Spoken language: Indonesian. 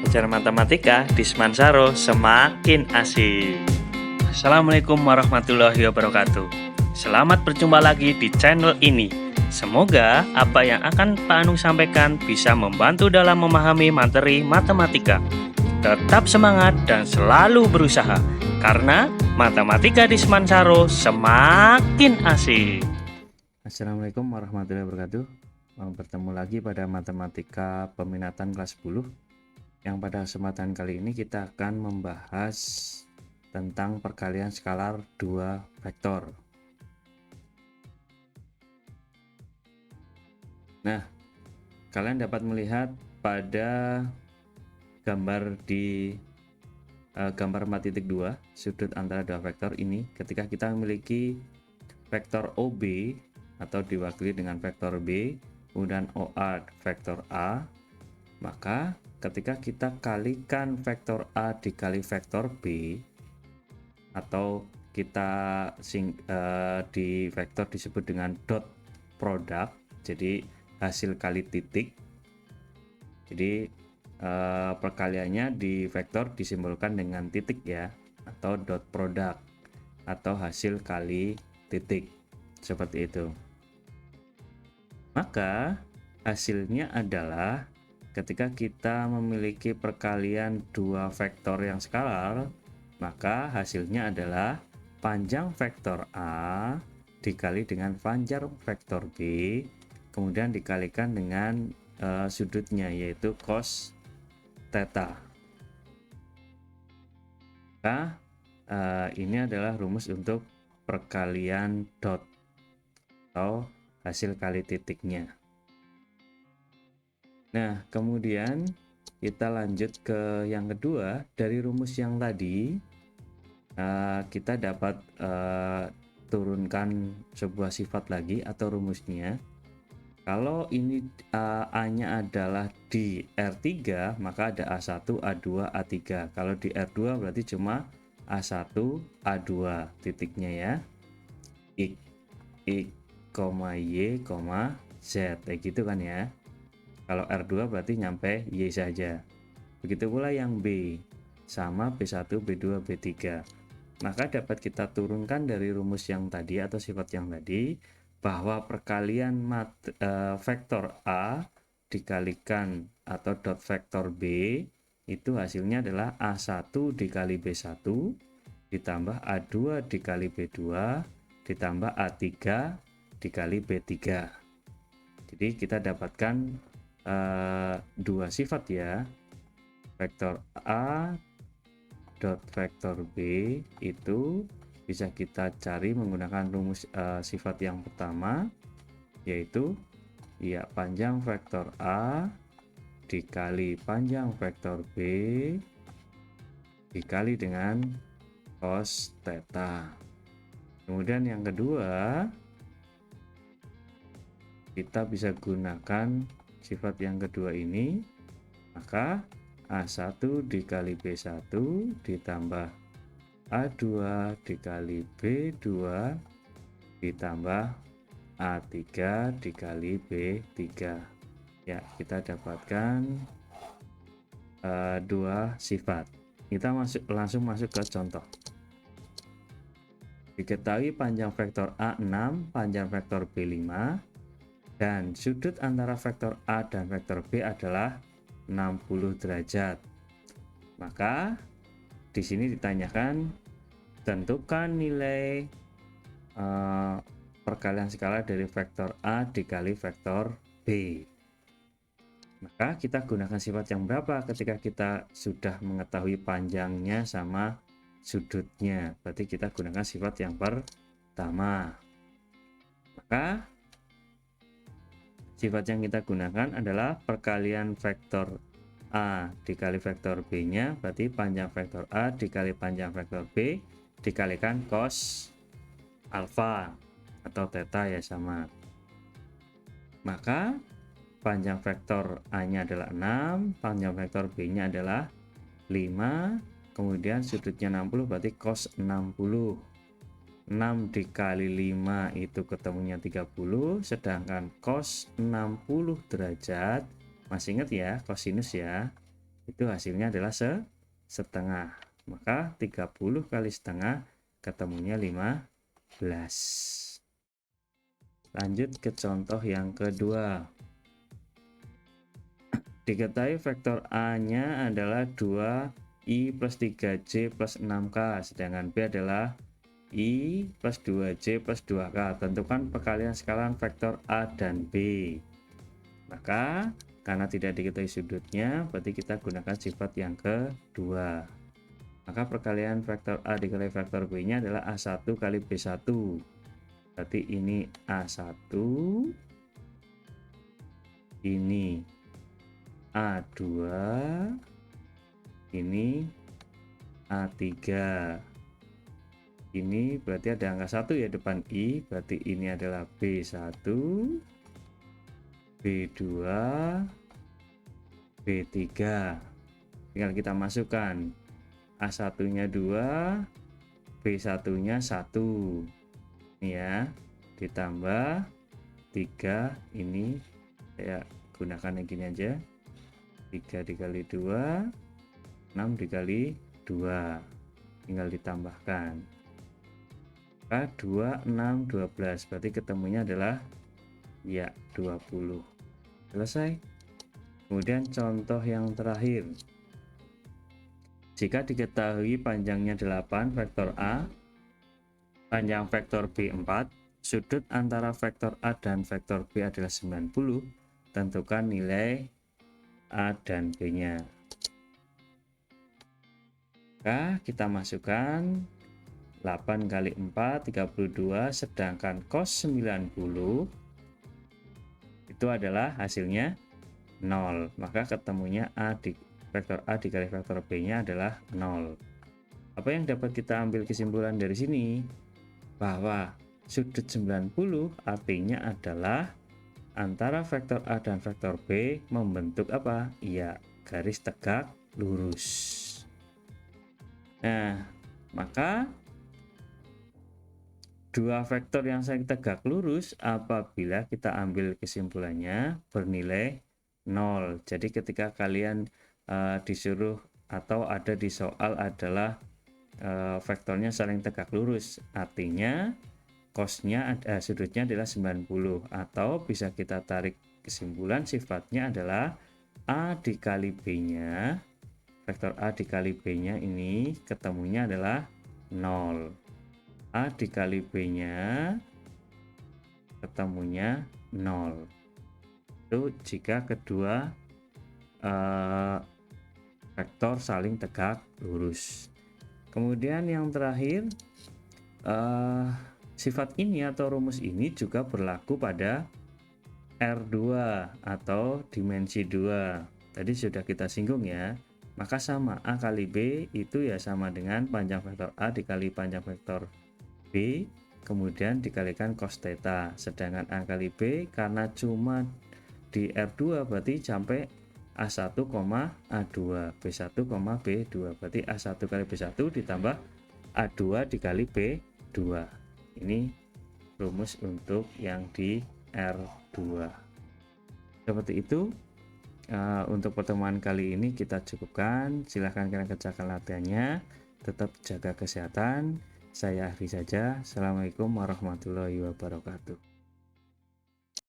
belajar matematika di Semansaro semakin asik. Assalamualaikum warahmatullahi wabarakatuh. Selamat berjumpa lagi di channel ini. Semoga apa yang akan Pak Anung sampaikan bisa membantu dalam memahami materi matematika. Tetap semangat dan selalu berusaha, karena matematika di Semansaro semakin asik. Assalamualaikum warahmatullahi wabarakatuh. Bertemu lagi pada matematika peminatan kelas 10. Yang pada kesempatan kali ini kita akan membahas tentang perkalian skalar 2 vektor. Nah, kalian dapat melihat pada gambar di gambar 4.2 sudut antara dua vektor ini, ketika kita memiliki vektor OB atau diwakili dengan vektor B, kemudian OA vektor A, maka ketika kita kalikan vektor A dikali vektor B, atau kita di vektor disebut dengan dot product, jadi hasil kali titik. Jadi perkaliannya di vektor disimbolkan dengan titik ya, atau dot product atau hasil kali titik, seperti itu. Maka hasilnya adalah ketika kita memiliki perkalian dua vektor yang skalar, maka hasilnya adalah panjang vektor A dikali dengan panjang vektor B, kemudian dikalikan dengan sudutnya, yaitu cos theta. Maka ini adalah rumus untuk perkalian dot atau hasil kali titiknya. Nah, kemudian kita lanjut ke yang kedua. Dari rumus yang tadi kita dapat turunkan sebuah sifat lagi atau rumusnya. Kalau ini A-nya adalah di R3, maka ada A1, A2, A3. Kalau di R2 berarti cuma A1, A2 titiknya ya. X, Y, Z, kayak gitu kan ya. Kalau R2 berarti nyampe Y saja. Begitu pula yang B, sama B1, B2, B3. Maka dapat kita turunkan dari rumus yang tadi atau sifat yang tadi, bahwa perkalian vektor A dikalikan atau dot vektor B itu hasilnya adalah A1 dikali B1 ditambah A2 dikali B2 ditambah A3 dikali B3. Jadi kita dapatkan dua sifat ya, vektor A dot vektor B itu bisa kita cari menggunakan rumus sifat yang pertama, yaitu ya panjang vektor A dikali panjang vektor B dikali dengan cos theta. Kemudian yang kedua, kita bisa gunakan sifat yang kedua ini, maka A1 dikali B1 ditambah A2 dikali B2 ditambah A3 dikali B3. Ya, kita dapatkan dua sifat. Kita langsung masuk ke contoh. Diketahui panjang vektor A 6, panjang vektor B 5, dan sudut antara vektor A dan vektor B adalah 60 derajat. Maka di sini ditanyakan tentukan nilai perkalian skalar dari vektor A dikali vektor B. Maka kita gunakan sifat yang berapa ketika kita sudah mengetahui panjangnya sama sudutnya? Berarti kita gunakan sifat yang pertama. Maka sifat yang kita gunakan adalah perkalian vektor A dikali vektor B nya, berarti panjang vektor A dikali panjang vektor B dikalikan cos alfa atau theta ya sama. Maka panjang vektor A nya adalah 6, panjang vektor B nya adalah 5, kemudian sudutnya 60 berarti cos 60. 6 dikali 5 itu ketemunya 30, sedangkan cos 60 derajat, masih ingat ya, kosinus ya, itu hasilnya adalah setengah. Maka 30 kali setengah ketemunya 15. Lanjut ke contoh yang kedua. Diketahui vektor A-nya adalah 2i plus 3j plus 6k, sedangkan B adalah i plus 2j plus 2k. Tentukan perkalian skalaran vektor A dan B. Maka karena tidak diketahui sudutnya, berarti kita gunakan sifat yang kedua. Maka perkalian vektor A dikali vektor B nya adalah A1 kali B1. Berarti ini A1, ini A2, ini A3. Ini berarti ada angka 1 ya depan I, berarti ini adalah B1, B2, B3. Tinggal kita masukkan A1 nya 2, B1 nya 1. Ini ya, ditambah 3, ini saya gunakan yang gini aja, 3 dikali 2, 6 dikali 2, tinggal ditambahkan. Maka 2, 6, 12, berarti ketemunya adalah ya 20. Selesai. Kemudian contoh yang terakhir. Jika diketahui panjangnya 8 vektor A, panjang vektor B 4, sudut antara vektor A dan vektor B adalah 90, tentukan nilai A dan B nya. Maka kita masukkan 8 kali 4 32, sedangkan cos 90 itu adalah hasilnya 0. Maka ketemunya vektor A dikali vektor B nya adalah 0. Apa yang dapat kita ambil kesimpulan dari sini? Bahwa sudut 90 artinya adalah antara vektor A dan vektor B membentuk apa? Iya, garis tegak lurus. Nah, maka dua vektor yang saling tegak lurus apabila kita ambil kesimpulannya bernilai 0. Jadi ketika kalian disuruh atau ada di soal adalah vektornya saling tegak lurus, artinya cosnya sudutnya adalah 90, atau bisa kita tarik kesimpulan sifatnya adalah A dikali B nya, vektor A dikali B nya ini ketemunya adalah 0. A dikali B nya ketemunya 0. Itu jika kedua vektor saling tegak lurus. Kemudian yang terakhir, sifat ini atau rumus ini juga berlaku pada R2 atau dimensi 2. Tadi sudah kita singgung ya. Maka sama, A kali B itu ya sama dengan panjang vektor A dikali panjang vektor B, kemudian dikalikan cos theta. Sedangkan A kali B karena cuma di R2 berarti sampai A1, A2, B1, B2, berarti A1 kali B1 ditambah A2 dikali B2. Ini rumus untuk yang di R2. Seperti itu. Untuk pertemuan kali ini kita cukupkan. Silahkan kalian kerjakan latihannya. Tetap jaga kesehatan. Saya akhiri saja. Assalamualaikum warahmatullahi wabarakatuh.